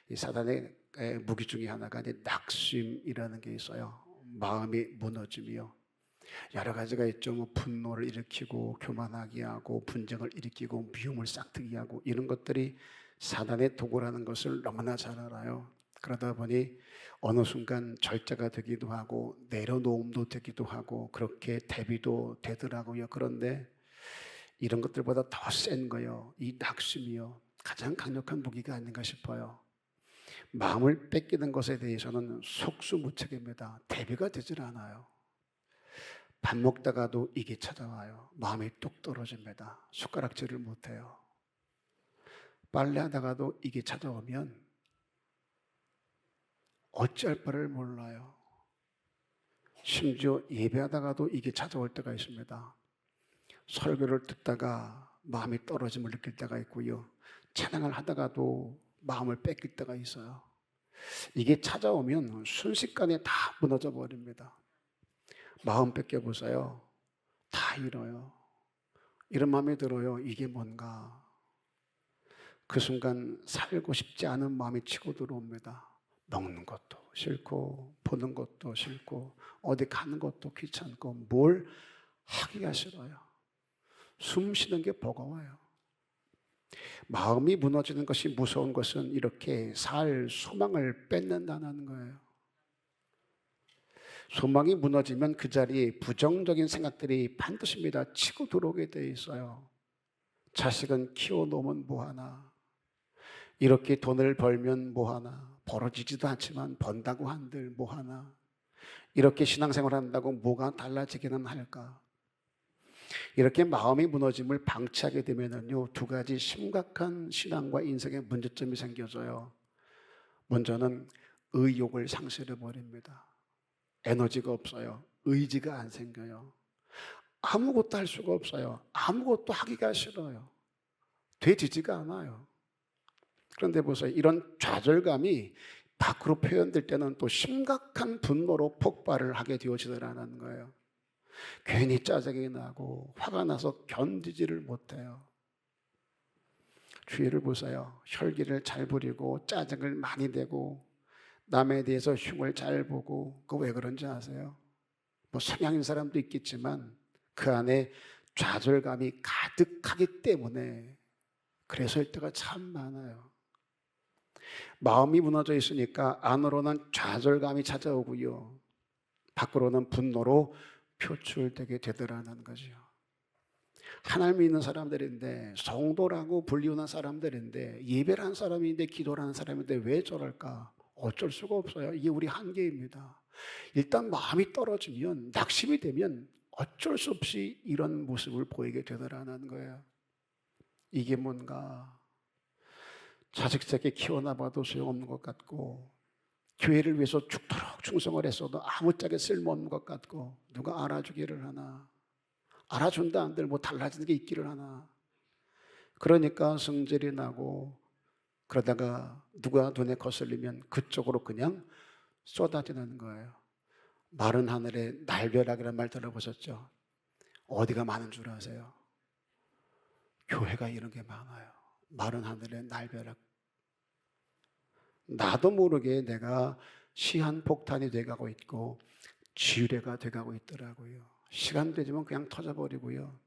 이 사단의 무기 중에 하나가 이제 낙심이라는 게 있어요. 마음이 무너짐이요. 여러 가지가 있죠. 뭐 분노를 일으키고 교만하게 하고 분쟁을 일으키고 미움을 싹트게 하고 이런 것들이 사단의 도구라는 것을 너무나 잘 알아요. 그러다 보니 어느 순간 절제가 되기도 하고 내려놓음도 되기도 하고 그렇게 대비도 되더라고요. 그런데 이런 것들보다 더 센 거요. 이 낙심이요. 가장 강력한 무기가 아닌가 싶어요. 마음을 뺏기는 것에 대해서는 속수무책입니다. 대비가 되질 않아요. 밥 먹다가도 이게 찾아와요. 마음이 뚝 떨어집니다. 숟가락질을 못해요. 빨래하다가도 이게 찾아오면 어찌할 바를 몰라요. 심지어 예배하다가도 이게 찾아올 때가 있습니다. 설교를 듣다가 마음이 떨어짐을 느낄 때가 있고요. 찬양을 하다가도 마음을 뺏길 때가 있어요. 이게 찾아오면 순식간에 다 무너져 버립니다. 마음 뺏겨보세요. 다 잃어요. 이런 마음이 들어요. 이게 뭔가. 그 순간 살고 싶지 않은 마음이 치고 들어옵니다. 먹는 것도 싫고 보는 것도 싫고 어디 가는 것도 귀찮고 뭘 하기가 싫어요. 숨 쉬는 게 버거워요. 마음이 무너지는 것이 무서운 것은 이렇게 살 소망을 뺏는다는 거예요. 소망이 무너지면 그 자리에 부정적인 생각들이 반드시입니다. 치고 들어오게 돼 있어요. 자식은 키워놓으면 뭐하나, 이렇게 돈을 벌면 뭐하나, 벌어지지도 않지만 번다고 한들 뭐하나, 이렇게 신앙생활 한다고 뭐가 달라지기는 할까. 이렇게 마음이 무너짐을 방치하게 되면은요, 두 가지 심각한 신앙과 인생의 문제점이 생겨져요. 먼저는 의욕을 상실해 버립니다. 에너지가 없어요. 의지가 안 생겨요. 아무것도 할 수가 없어요. 아무것도 하기가 싫어요. 되지지가 않아요. 그런데 보세요. 이런 좌절감이 밖으로 표현될 때는 또 심각한 분노로 폭발을 하게 되어지더라는 거예요. 괜히 짜증이 나고 화가 나서 견디지를 못해요. 주위를 보세요. 혈기를 잘 부리고 짜증을 많이 내고 남에 대해서 흉을 잘 보고 그거 왜 그런지 아세요? 뭐 성향인 사람도 있겠지만 그 안에 좌절감이 가득하기 때문에 그래서일 때가 참 많아요. 마음이 무너져 있으니까 안으로는 좌절감이 찾아오고요. 밖으로는 분노로 표출되게 되더라는 거죠. 하나님 믿는 사람들인데 성도라고 불리우는 사람들인데 예배를 하는 사람인데 기도를 하는 사람인데 왜 저럴까? 어쩔 수가 없어요. 이게 우리 한계입니다. 일단 마음이 떨어지면 낙심이 되면 어쩔 수 없이 이런 모습을 보이게 되더라는 거예요. 이게 뭔가 자식 새끼 키워놔봐도 소용없는 것 같고 교회를 위해서 죽도록 충성을 했어도 아무짝에 쓸모없는 것 같고 누가 알아주기를 하나, 알아준다 한들 뭐 달라지는 게 있기를 하나. 그러니까 성질이 나고 그러다가 누가 눈에 거슬리면 그쪽으로 그냥 쏟아지는 거예요. 마른 하늘에 날벼락이라는 말 들어보셨죠? 어디가 많은 줄 아세요? 교회가 이런 게 많아요. 마른 하늘에 날벼락. 나도 모르게 내가 시한폭탄이 돼가고 있고 지뢰가 돼가고 있더라고요. 시간 되지만 그냥 터져버리고요.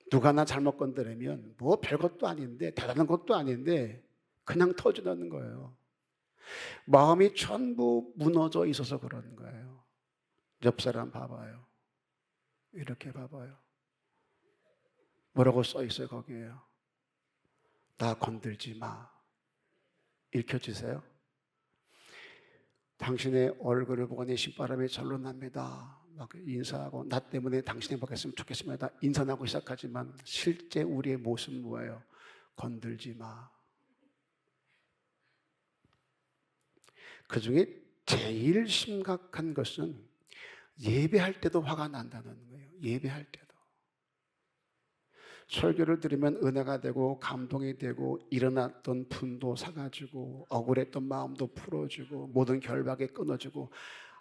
누가 나 잘못 건드리면 뭐 별것도 아닌데 대단한 것도 아닌데 그냥 터지는 거예요. 마음이 전부 무너져 있어서 그런 거예요. 옆 사람 봐봐요. 이렇게 봐봐요. 뭐라고 써 있어요 거기에요? 나 건들지 마. 읽혀지세요? 당신의 얼굴을 보고 내 신바람이 절로 납니다. 막 인사하고 나 때문에 당신이 먹겠으면 좋겠습니다. 인사하고 시작하지만 실제 우리의 모습은 뭐예요? 건들지 마. 그 중에 제일 심각한 것은 예배할 때도 화가 난다는 거예요. 예배할 때도. 설교를 들으면 은혜가 되고 감동이 되고 일어났던 분도 사가지고 억울했던 마음도 풀어주고 모든 결박이 끊어지고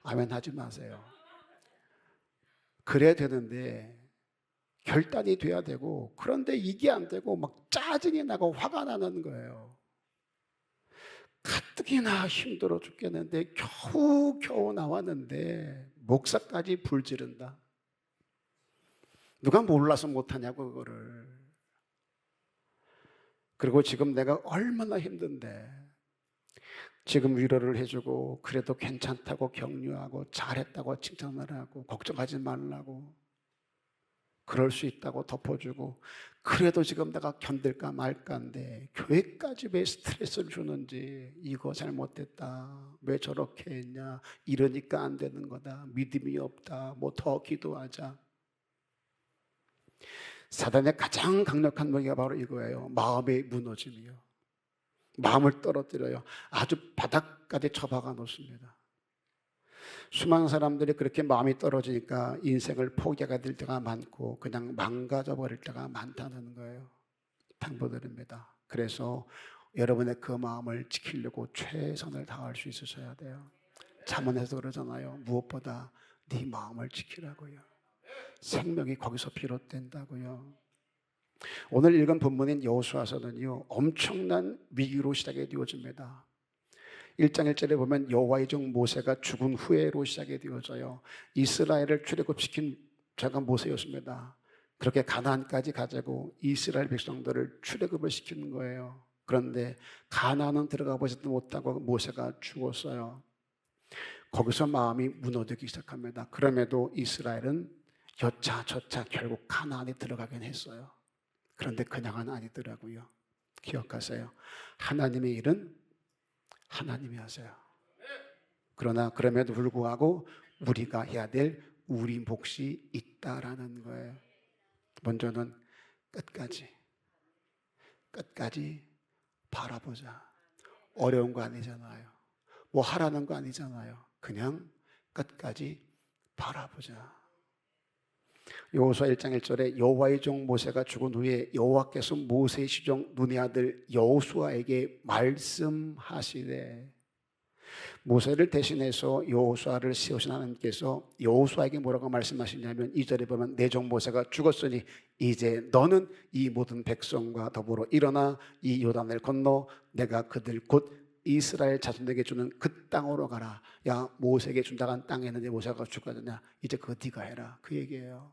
아멘 하지 마세요. 그래야 되는데 결단이 돼야 되고 그런데 이게 안 되고 막 짜증이 나고 화가 나는 거예요. 가뜩이나 힘들어 죽겠는데 겨우 나왔는데 목사까지 불지른다. 누가 몰라서 못하냐고 그거를. 그리고 지금 내가 얼마나 힘든데 지금 위로를 해주고 그래도 괜찮다고 격려하고 잘했다고 칭찬을 하고 걱정하지 말라고 그럴 수 있다고 덮어주고 그래도 지금 내가 견딜까 말까인데 교회까지 왜 스트레스를 주는지, 이거 잘못됐다, 왜 저렇게 했냐, 이러니까 안 되는 거다, 믿음이 없다, 뭐 더 기도하자. 사단의 가장 강력한 무기가 바로 이거예요. 마음의 무너짐이요. 마음을 떨어뜨려요. 아주 바닥까지 처박아 놓습니다. 수많은 사람들이 그렇게 마음이 떨어지니까 인생을 포기하게 될 때가 많고 그냥 망가져 버릴 때가 많다는 거예요. 당부드립니다. 그래서 여러분의 그 마음을 지키려고 최선을 다할 수 있으셔야 돼요. 잠언에서 그러잖아요. 무엇보다 네 마음을 지키라고요. 생명이 거기서 비롯된다고요. 오늘 읽은 본문인 여호수아서는요, 엄청난 위기로 시작이 되어집니다. 1장 1절에 보면 여호와의 종 모세가 죽은 후에로 시작이 되어져요. 이스라엘을 출애굽시킨 자가 모세였습니다. 그렇게 가나안까지 가자고 이스라엘 백성들을 출애굽을 시키는 거예요. 그런데 가나안은 들어가 보지도 못하고 모세가 죽었어요. 거기서 마음이 무너지기 시작합니다. 그럼에도 이스라엘은 여차저차 결국 가나안에 들어가긴 했어요. 그런데 그냥은 아니더라고요. 기억하세요. 하나님의 일은 하나님이 하세요. 그러나 그럼에도 불구하고 우리가 해야 될 우리 몫이 있다라는 거예요. 먼저는 끝까지 바라보자. 어려운 거 아니잖아요. 뭐 하라는 거 아니잖아요. 그냥 끝까지 바라보자. 여호수아 1장 1절에 여호와의 종 모세가 죽은 후에 여호와께서 모세의 시종 눈의 아들 여호수아에게 말씀하시되, 모세를 대신해서 여호수아를 세우신 하나님께서 여호수아에게 뭐라고 말씀하시냐면 2절에 보면 내 종 모세가 죽었으니 이제 너는 이 모든 백성과 더불어 일어나 이 요단을 건너 내가 그들 곧 이스라엘 자손에게 주는 그 땅으로 가라. 야, 모세에게 준다고 한 땅에 있는데 모세가 죽었느냐, 이제 그거 네가 해라, 그 얘기예요.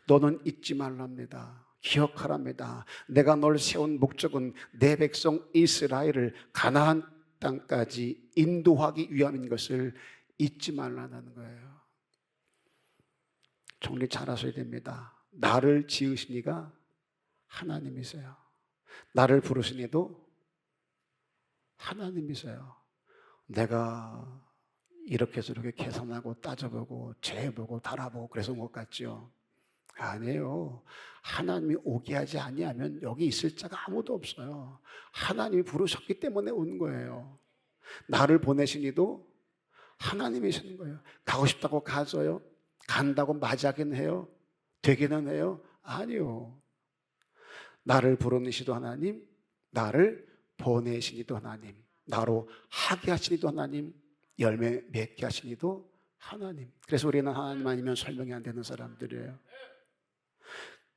너는 잊지 말랍니다. 기억하랍니다. 내가 널 세운 목적은 내 백성 이스라엘을 가나안 땅까지 인도하기 위함인 것을 잊지 말라는 거예요. 정리 잘 하셔야 됩니다. 나를 지으신 이가 하나님이세요. 나를 부르신 이도 하나님이세요. 내가 이렇게 저렇게 계산하고 따져보고 재보고 달아보고 그래서 온 것 같죠? 아니에요. 하나님이 오게 하지 아니하면 여기 있을 자가 아무도 없어요. 하나님이 부르셨기 때문에 온 거예요. 나를 보내신 이도 하나님이신 거예요. 가고 싶다고 가져요? 간다고 맞이하긴 해요? 되기는 해요? 아니요. 나를 부르시도 하나님, 나를 보내시니도 하나님, 나로 하게 하시니도 하나님, 열매 맺게 하시니도 하나님. 그래서 우리는 하나님 아니면 설명이 안 되는 사람들이에요.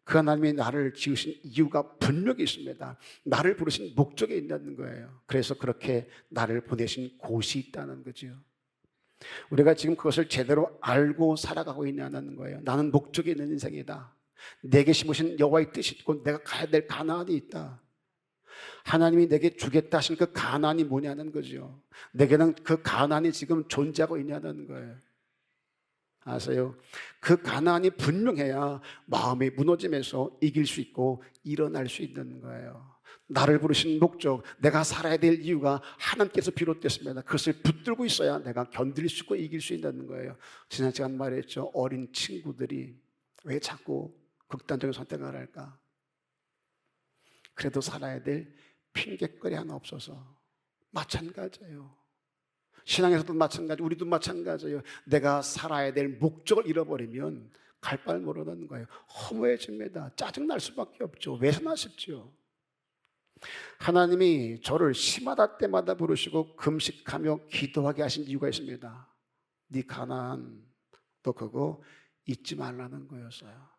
그 하나님이 나를 지으신 이유가 분명히 있습니다. 나를 부르신 목적이 있다는 거예요. 그래서 그렇게 나를 보내신 곳이 있다는 거죠. 우리가 지금 그것을 제대로 알고 살아가고 있냐는 거예요. 나는 목적이 있는 인생이다. 내게 심으신 여호와의 뜻이 있고 내가 가야 될 가나안이 있다. 하나님이 내게 주겠다 하신 그 가나안이 뭐냐는 거죠. 내게는 그 가나안이 지금 존재하고 있냐는 거예요. 아세요? 그 가나안이 분명해야 마음이 무너지면서 이길 수 있고 일어날 수 있는 거예요. 나를 부르신 목적, 내가 살아야 될 이유가 하나님께서 비롯됐습니다. 그것을 붙들고 있어야 내가 견딜 수 있고 이길 수 있는 거예요. 지난 시간 말했죠. 어린 친구들이 왜 자꾸 극단적인 선택을 할까? 그래도 살아야 될 핑계거리 하나 없어서. 마찬가지예요. 신앙에서도 마찬가지, 우리도 마찬가지예요. 내가 살아야 될 목적을 잃어버리면 갈 바를 모르는 거예요. 허무해집니다. 짜증날 수밖에 없죠. 외선하십시오. 하나님이 저를 시마다 때마다 부르시고 금식하며 기도하게 하신 이유가 있습니다. 네 가나안 너 그거 잊지 말라는 거였어요.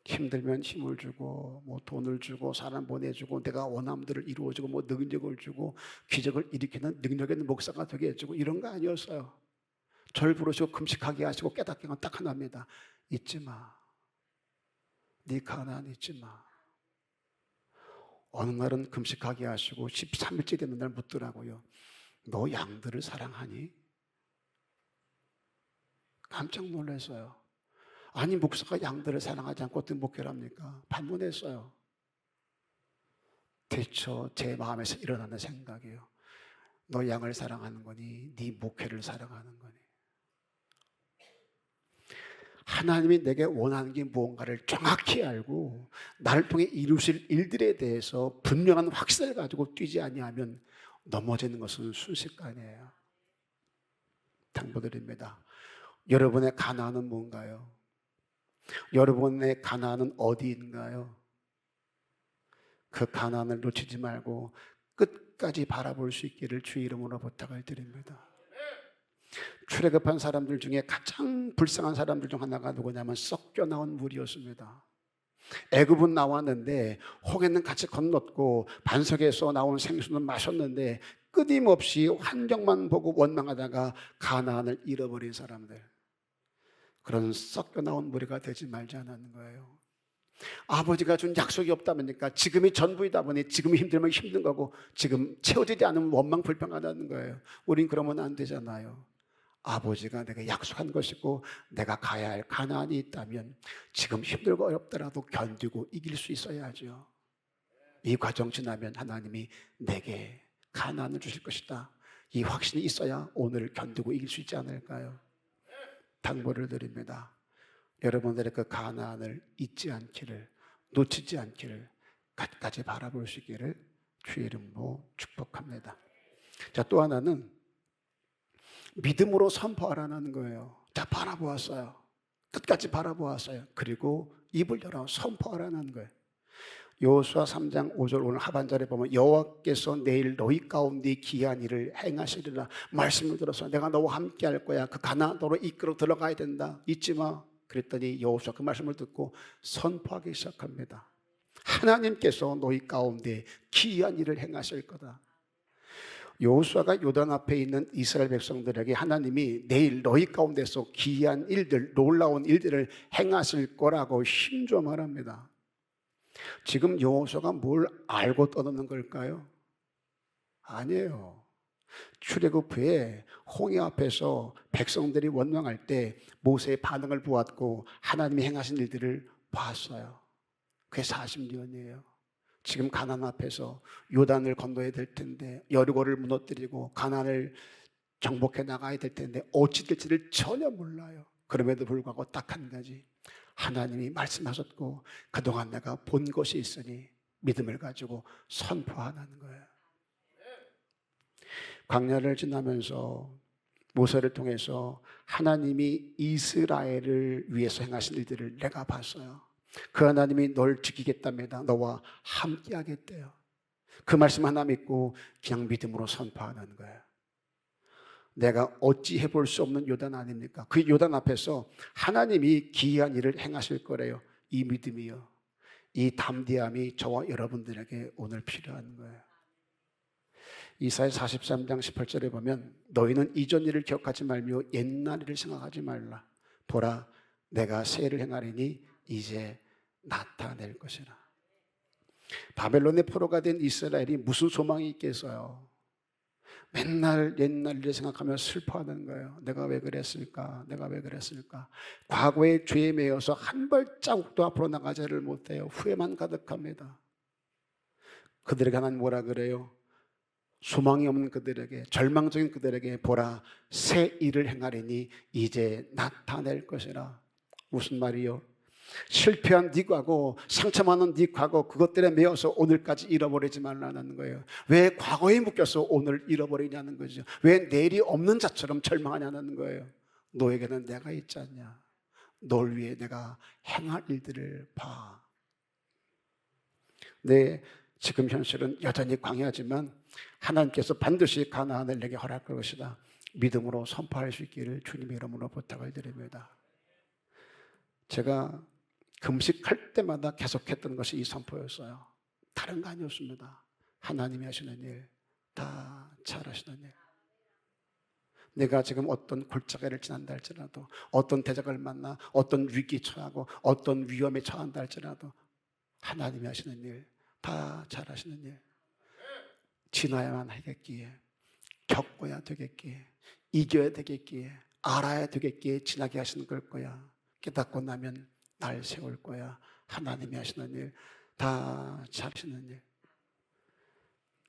힘들면 힘을 주고 뭐 돈을 주고 사람 보내주고 내가 원하는 대로 이루어지고 뭐 능력을 주고 기적을 일으키는 능력 있는 목사가 되게 해주고 이런 거 아니었어요. 절 부르시고 금식하게 하시고 깨닫게 한 건 딱 하나입니다. 잊지 마. 네 가나안 잊지 마. 어느 날은 금식하게 하시고 13일째 되는 날 묻더라고요. 너 양들을 사랑하니? 깜짝 놀랐어요. 아니 목사가 양들을 사랑하지 않고 어떤 목회를 합니까? 반문했어요. 대처 제 마음에서 일어나는 생각이에요. 너 양을 사랑하는 거니? 네 목회를 사랑하는 거니? 하나님이 내게 원하는 게 무언가를 정확히 알고 나를 통해 이루실 일들에 대해서 분명한 확신을 가지고 뛰지 아니하면 넘어지는 것은 순식간이에요. 당부드립니다. 여러분의 가나안은 뭔가요? 여러분의 가나안은 어디인가요? 그 가나안을 놓치지 말고 끝까지 바라볼 수 있기를 주의 이름으로 부탁을 드립니다. 출애굽한 사람들 중에 가장 불쌍한 사람들 중 하나가 누구냐면 섞여 나온 무리였습니다. 애굽은 나왔는데 홍해는 같이 건넜고 반석에서 나온 생수는 마셨는데 끊임없이 환경만 보고 원망하다가 가나안을 잃어버린 사람들, 그런 섞여 나온 무리가 되지 말자는 거예요. 아버지가 준 약속이 없다보니까 지금이 전부이다 보니 지금이 힘들면 힘든 거고 지금 채워지지 않으면 원망 불평하다는 거예요. 우린 그러면 안 되잖아요. 아버지가 내가 약속한 것이고 내가 가야 할 가나안이 있다면 지금 힘들고 어렵더라도 견디고 이길 수 있어야죠. 이 과정 지나면 하나님이 내게 가나안을 주실 것이다, 이 확신이 있어야 오늘 견디고 이길 수 있지 않을까요? 당부를 드립니다. 여러분들의 그 가나안을 잊지 않기를, 놓치지 않기를, 끝까지 바라볼 수 있기를 주의 이름으로 축복합니다. 자, 또 하나는 믿음으로 선포하라는 거예요. 자, 바라보았어요. 끝까지 바라보았어요. 그리고 입을 열어 선포하라는 거예요. 여호수아 3장 5절 오늘 하반절에 보면 여호와께서 내일 너희 가운데 기이한 일을 행하시리라. 말씀을 들어서 내가 너와 함께 할 거야. 그 가나안으로 이끌어 들어가야 된다. 잊지 마. 그랬더니 여호수아 그 말씀을 듣고 선포하기 시작합니다. 하나님께서 너희 가운데 기이한 일을 행하실 거다. 여호수아가 요단 앞에 있는 이스라엘 백성들에게 하나님이 내일 너희 가운데서 기이한 일들, 놀라운 일들을 행하실 거라고 힘줘 말합니다. 지금 여호수아가 뭘 알고 떠드는 걸까요? 아니에요. 출애굽 후에 홍해 앞에서 백성들이 원망할 때 모세의 반응을 보았고 하나님이 행하신 일들을 봤어요. 그게 40년이에요. 지금 가나안 앞에서 요단을 건너야 될 텐데 여리고를 무너뜨리고 가나안을 정복해 나가야 될 텐데 어찌 될지를 전혀 몰라요. 그럼에도 불구하고 딱 한 가지, 하나님이 말씀하셨고 그동안 내가 본 것이 있으니 믿음을 가지고 선포하는 거예요. 광야를 지나면서 모세를 통해서 하나님이 이스라엘을 위해서 행하신 일들을 내가 봤어요. 그 하나님이 널 지키겠답니다. 너와 함께 하겠대요. 그 말씀 하나 믿고 그냥 믿음으로 선포하는 거예요. 내가 어찌 해볼 수 없는 요단 아닙니까? 그 요단 앞에서 하나님이 기이한 일을 행하실 거래요. 이 믿음이요, 이 담대함이 저와 여러분들에게 오늘 필요한 거예요. 이사야 43장 18절에 보면 너희는 이전 일을 기억하지 말며 옛날 일을 생각하지 말라. 보라, 내가 새 일을 행하리니 이제 나타낼 것이라. 바벨론의 포로가 된 이스라엘이 무슨 소망이 있겠어요? 맨날 옛날 일을 생각하며 슬퍼하는 거예요. 내가 왜 그랬을까? 내가 왜 그랬을까? 과거의 죄에 매여서 한 발자국도 앞으로 나가지를 못해요. 후회만 가득합니다. 그들에게 하나님 뭐라 그래요? 소망이 없는 그들에게, 절망적인 그들에게 보라, 새 일을 행하리니 이제 나타낼 것이라. 무슨 말이요? 실패한 네 과거, 상처 많은 네 과거, 그것들에 매여서 오늘까지 잃어버리지 말라는 거예요. 왜 과거에 묶여서 오늘 잃어버리냐는 거죠. 왜 내일이 없는 자처럼 절망하냐는 거예요. 너에게는 내가 있지 않냐. 널 위해 내가 행할 일들을 봐. 네, 지금 현실은 여전히 광야지만 하나님께서 반드시 가나안을 내게 허락할 것이다. 믿음으로 선포할 수 있기를 주님의 이름으로 부탁을 드립니다. 제가 금식할 때마다 계속했던 것이 이 선포였어요. 다른 거 아니었습니다. 하나님이 하시는 일, 다 잘하시는 일. 내가 지금 어떤 골짜기를 지난다 할지라도, 어떤 대적을 만나 어떤 위기에 처하고 어떤 위험에 처한다 할지라도 하나님이 하시는 일, 다 잘하시는 일. 지나야만 하겠기에, 겪어야 되겠기에, 이겨야 되겠기에, 알아야 되겠기에 지나게 하시는 걸 거야. 깨닫고 나면 날 세울 거야. 하나님이 하시는 일, 다 잘하시는 일.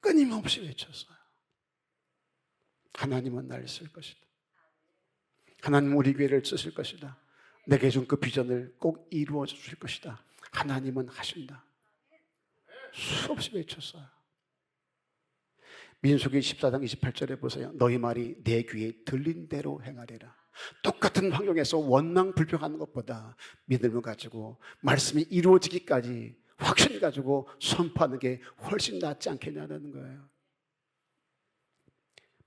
끊임없이 외쳤어요. 하나님은 날 쓸 것이다. 하나님은 우리 교회를 쓰실 것이다. 내게 준 그 비전을 꼭 이루어 주실 것이다. 하나님은 하신다. 수없이 외쳤어요. 민수기 14장 28절에 보세요. 너희 말이 내 귀에 들린 대로 행하리라. 똑같은 환경에서 원망 불평하는 것보다 믿음을 가지고 말씀이 이루어지기까지 확신 가지고 선포하는 게 훨씬 낫지 않겠냐는 거예요.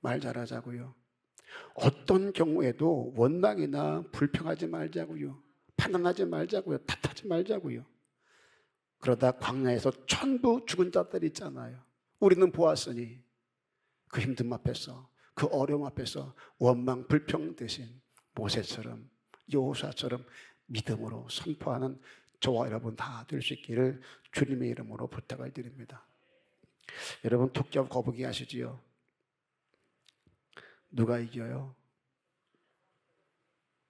말 잘하자고요. 어떤 경우에도 원망이나 불평하지 말자고요. 판단하지 말자고요. 탓하지 말자고요. 그러다 광야에서 전부 죽은 자들 있잖아요. 우리는 보았으니 그 힘듦 앞에서, 그 어려움 앞에서 원망 불평 대신 모세처럼, 여호수아처럼 믿음으로 선포하는 저와 여러분 다 될 수 있기를 주님의 이름으로 부탁을 드립니다. 여러분 토끼하고 거북이 아시지요? 누가 이겨요?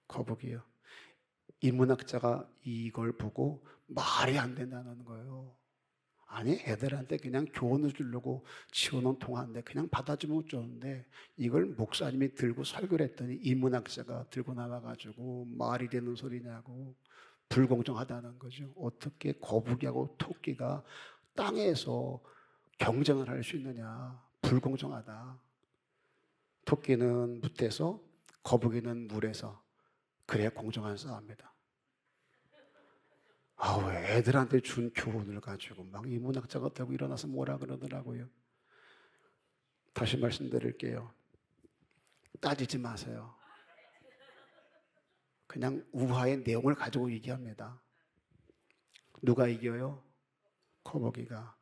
거북이요. 인문학자가 이걸 보고 말이 안 된다는 거예요. 아니, 애들한테 그냥 교훈을 주려고 지어놓은 통화인데 그냥 받아주면 좋은데 이걸 목사님이 들고 설교를 했더니 인문학자가 들고 나와가지고 말이 되는 소리냐고, 불공정하다는 거죠. 어떻게 거북이하고 토끼가 땅에서 경쟁을 할 수 있느냐, 불공정하다. 토끼는 묻에서, 거북이는 물에서. 그래야 공정한 싸움이다. 왜 애들한테 준 교훈을 가지고 막 인문학자가 되고 일어나서 뭐라 그러더라고요. 다시 말씀드릴게요. 따지지 마세요. 그냥 우화의 내용을 가지고 얘기합니다. 누가 이겨요? 거북이가.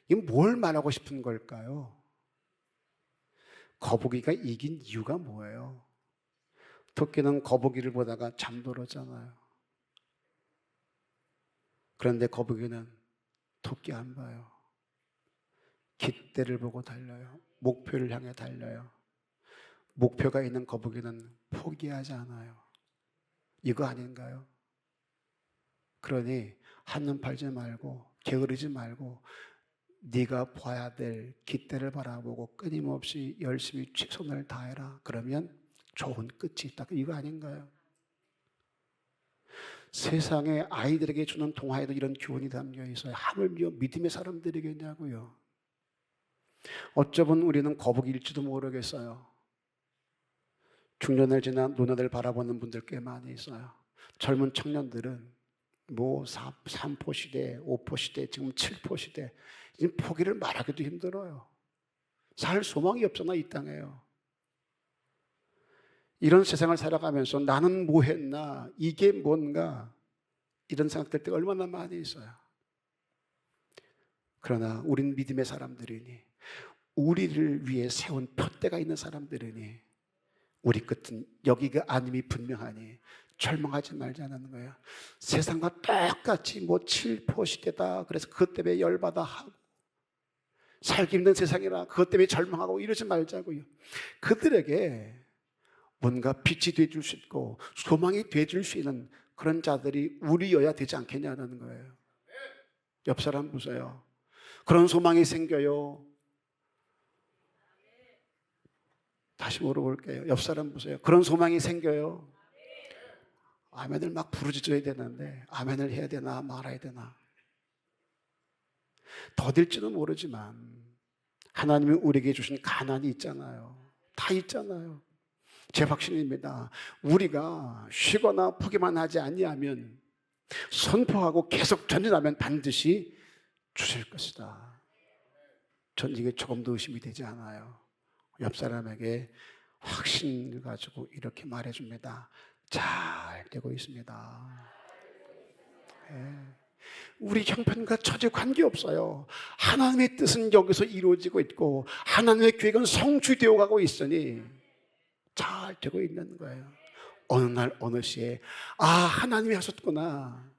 이건 뭘 말하고 싶은 걸까요? 거북이가 이긴 이유가 뭐예요? 토끼는 거북이를 보다가 잠들었잖아요. 그런데 거북이는 토끼 안 봐요. 깃대를 보고 달려요. 목표를 향해 달려요. 목표가 있는 거북이는 포기하지 않아요. 이거 아닌가요? 그러니 한눈 팔지 말고 게으르지 말고 네가 봐야 될 깃대를 바라보고 끊임없이 열심히 최선을 다해라. 그러면 좋은 끝이 있다. 이거 아닌가요? 세상에 아이들에게 주는 동화에도 이런 교훈이 담겨 있어요. 하물며 믿음의 사람들이겠냐고요. 어쩌면 우리는 거북이일지도 모르겠어요. 중년을 지난 노년을 바라보는 분들 꽤 많이 있어요. 젊은 청년들은 3포 시대, 5포 시대, 지금 7포 시대, 이제 포기를 말하기도 힘들어요. 살 소망이 없잖아, 이 땅에요. 이런 세상을 살아가면서 나는 뭐 했나, 이게 뭔가, 이런 생각들 때가 얼마나 많이 있어요. 그러나 우린 믿음의 사람들이니, 우리를 위해 세운 표대가 있는 사람들이니 우리 끝은 여기가 아님이 분명하니 절망하지 말자는 거예요. 세상과 똑같이 7포 시대다, 그래서 그것 때문에 열받아 하고 살기 힘든 세상이라 그것 때문에 절망하고 이러지 말자고요. 그들에게 뭔가 빛이 되어줄 수 있고 소망이 되어줄 수 있는 그런 자들이 우리여야 되지 않겠냐는 거예요. 옆 사람 보세요. 그런 소망이 생겨요. 다시 물어볼게요. 옆 사람 보세요. 그런 소망이 생겨요. 아멘을 막 부르짖어야 되는데 아멘을 해야 되나 말아야 되나. 더딜지는 모르지만 하나님이 우리에게 주신 가난이 있잖아요. 다 있잖아요. 제 확신입니다. 우리가 쉬거나 포기만 하지 아니하면, 선포하고 계속 전진하면 반드시 주실 것이다. 전 이게 조금도 의심이 되지 않아요. 옆 사람에게 확신을 가지고 이렇게 말해줍니다. 잘 되고 있습니다. 우리 형편과 처지 관계없어요. 하나님의 뜻은 여기서 이루어지고 있고 하나님의 계획은 성취되어 가고 있으니 잘 되고 있는 거예요. 어느 날 어느 시에 하나님이 하셨구나.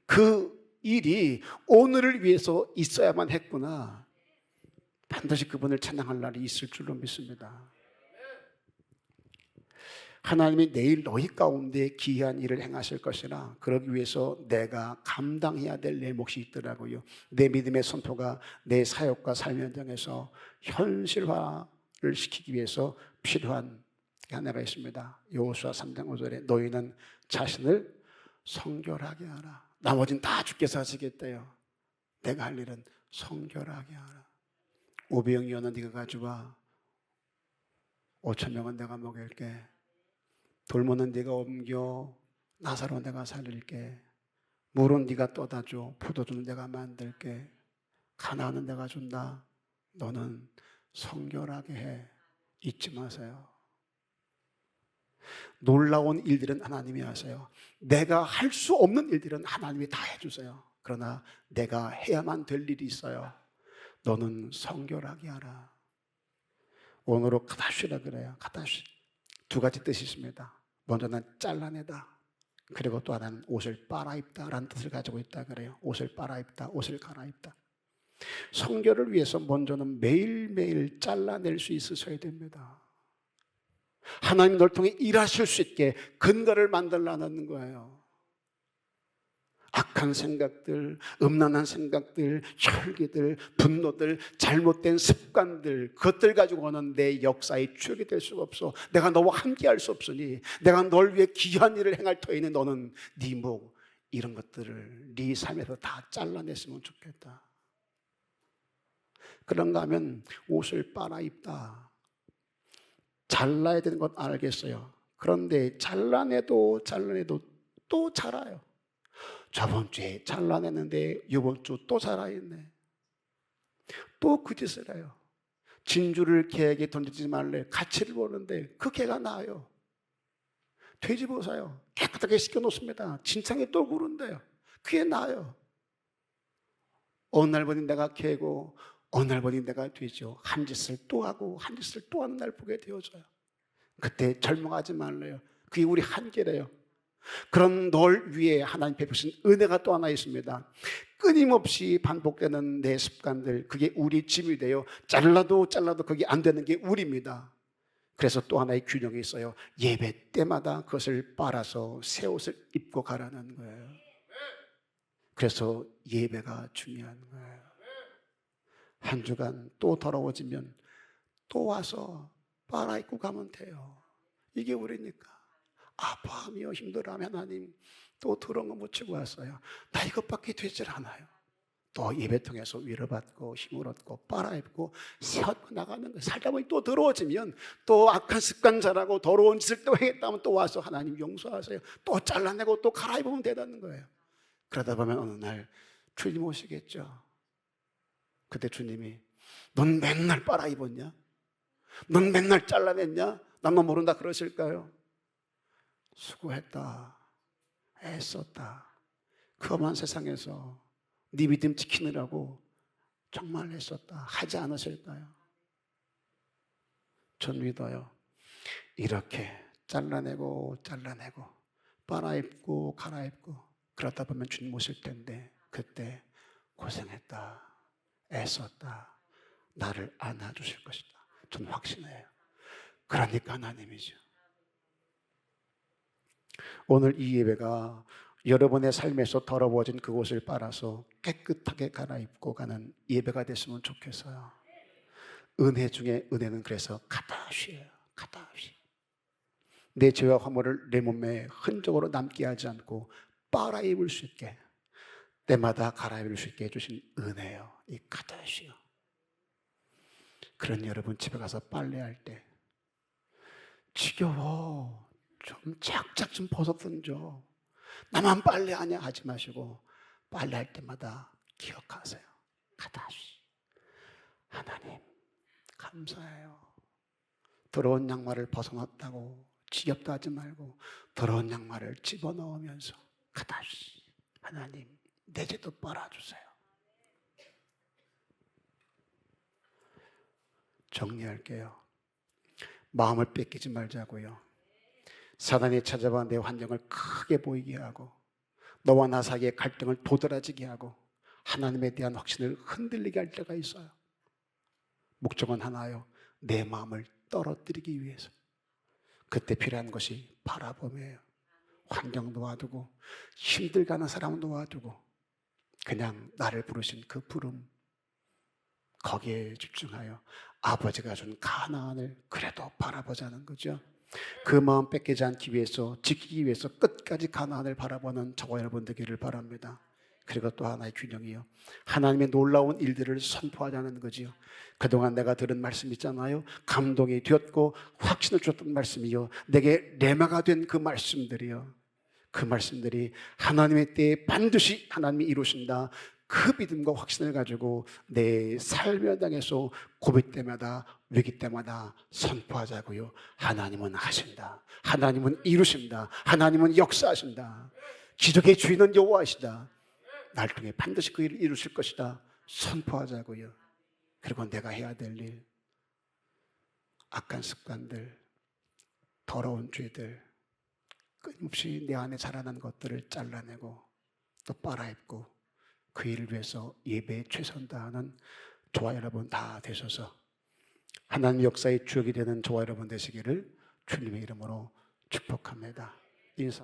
그 일이 오늘을 위해서 있어야만 했구나. 반드시 그분을 찬양할 날이 있을 줄로 믿습니다. 하나님이 내일 너희 가운데 기이한 일을 행하실 것이라. 그러기 위해서 내가 감당해야 될 내 몫이 있더라고요. 내 믿음의 선포가 내 사역과 삶의 현장에서 현실화를 시키기 위해서 필요한 하나가 있습니다. 여호수아 3장 5절에 너희는 자신을 성결하게 하라. 나머지는 다 주께서 하시겠대요. 내가 할 일은 성결하게 하라. 500명은 네가 가져와. 5,000명은 내가 먹일게. 돌무는 네가 옮겨. 나사로 내가 살릴게. 물은 네가 떠다 줘. 포도주는 내가 만들게. 가나안은 내가 준다. 너는 성결하게 해. 잊지 마세요. 놀라운 일들은 하나님이 하세요. 내가 할 수 없는 일들은 하나님이 다 해주세요. 그러나 내가 해야만 될 일이 있어요. 너는 성결하게 하라. 원어로 카다시라 그래요. 카다시. 두 가지 뜻이 있습니다. 먼저는 잘라내다. 그리고 또 하나는 옷을 빨아입다라는 뜻을 가지고 있다 그래요. 옷을 빨아입다, 옷을 갈아입다. 성결을 위해서 먼저는 매일매일 잘라낼 수 있으셔야 됩니다. 하나님 널 통해 일하실 수 있게 근거를 만들라는 거예요. 악한 생각들, 음란한 생각들, 혈기들, 분노들, 잘못된 습관들, 그것들 가지고는 내 역사의 추억이 될 수가 없어. 내가 너와 함께 할 수 없으니, 내가 널 위해 귀한 일을 행할 터이니 너는 네 목, 이런 것들을 네 삶에서 다 잘라냈으면 좋겠다. 그런가 하면 옷을 빨아입다. 잘라야 되는 건 알겠어요. 그런데 잘라내도 또 자라요. 저번 주에 잘라냈는데 이번 주 또 자라있네. 또 그 짓을 해요. 진주를 개에게 던지지 말래. 가치를 보는데 그 개가 나아요. 돼지 보사요. 깨끗하게 씻겨놓습니다. 진창에 또 구른대요. 그게 나아요. 어느 날 보니 내가 개고 어느 날 보니 내가 돼지요. 한 짓을 또 하고 한 짓을 또 하는 날 보게 되어져요. 그때 절망하지 말래요. 그게 우리 한계래요. 그런 널 위해 하나님 베푸신 은혜가 또 하나 있습니다. 끊임없이 반복되는 내 습관들, 그게 우리 짐이 돼요. 잘라도 그게 안 되는 게 우리입니다. 그래서 또 하나의 균형이 있어요. 예배 때마다 그것을 빨아서 새 옷을 입고 가라는 거예요. 그래서 예배가 중요한 거예요. 한 주간 또 더러워지면 또 와서 빨아입고 가면 돼요. 이게 우리니까. 아파하며 힘들어하면 하나님 또 더러운 거 묻히고 왔어요. 나 이것밖에 되질 않아요. 또 예배 통해서 위로받고 힘을 얻고 빨아입고 세워고 나가는 거예요. 살다 보니 또 더러워지면 또 악한 습관 잘하고 더러운 짓을 또 행했다면 또 와서 하나님 용서하세요. 또 잘라내고 또 갈아입으면 되는 거예요. 그러다 보면 어느 날 주님 오시겠죠. 그때 주님이 넌 맨날 빨아입었냐? 넌 맨날 잘라냈냐? 나만 모른다 그러실까요? 수고했다. 애썼다. 그 험한 세상에서 네 믿음 지키느라고 정말 애썼다. 하지 않으실까요? 전 믿어요. 이렇게 잘라내고 빨아입고 갈아입고 그러다 보면 주님 오실 텐데 그때 고생했다. 애썼다. 나를 안아주실 것이다. 저는 확신해요. 그러니까 하나님이죠. 오늘 이 예배가 여러분의 삶에서 더러워진 그곳을 빨아서 깨끗하게 갈아입고 가는 예배가 됐으면 좋겠어요. 은혜 중에 은혜는 그래서 카다시예요. 카다시. 내 죄와 허물을 내 몸에 흔적으로 남게 하지 않고 빨아입을 수 있게 때마다 갈아입을 수 있게 해주신 은혜예요. 이 카다시요. 그런 여러분 집에 가서 빨래할 때 지겨워. 좀 착착 좀 벗어 던져. 나만 빨래하냐 하지 마시고 빨래할 때마다 기억하세요. 카다시. 하나님 감사해요. 더러운 양말을 벗어놨다고 지겹다 하지 말고 더러운 양말을 집어넣으면서 카다시. 하나님, 내 죄도 빨아주세요. 정리할게요. 마음을 뺏기지 말자고요. 사단이 찾아와 내 환경을 크게 보이게 하고 너와 나 사이의 갈등을 도드라지게 하고 하나님에 대한 확신을 흔들리게 할 때가 있어요. 목적은 하나요. 내 마음을 떨어뜨리기 위해서. 그때 필요한 것이 바라봄이에요. 환경 놓아두고 힘들게 하는 사람 놓아두고 그냥 나를 부르신 그 부름, 거기에 집중하여 아버지가 준 가나안을 그래도 바라보자는 거죠. 그 마음 뺏기지 않기 위해서, 지키기 위해서 끝까지 가나안을 바라보는 저와 여러분 되기를 바랍니다. 그리고 또 하나의 균형이요, 하나님의 놀라운 일들을 선포하자는 거지요. 그동안 내가 들은 말씀 있잖아요. 감동이 되었고 확신을 줬던 말씀이요, 내게 레마가 된 그 말씀들이요, 그 말씀들이 하나님의 때에 반드시 하나님이 이루신다, 그 믿음과 확신을 가지고 내 삶의 땅에서 고비 때마다, 위기 때마다 선포하자고요. 하나님은 하신다, 하나님은 이루신다, 하나님은 역사하신다, 기적의 주인은 여호와이시다, 날 통해 반드시 그 일을 이루실 것이다 선포하자고요. 그리고 내가 해야 될 일, 악한 습관들, 더러운 죄들, 끊임없이 내 안에 자라난 것들을 잘라내고 또 빨아입고 그 일을 위해서 예배에 최선 다하는 저와 여러분 다 되셔서 하나님 역사의 주역이 되는 저와 여러분 되시기를 주님의 이름으로 축복합니다. 인사.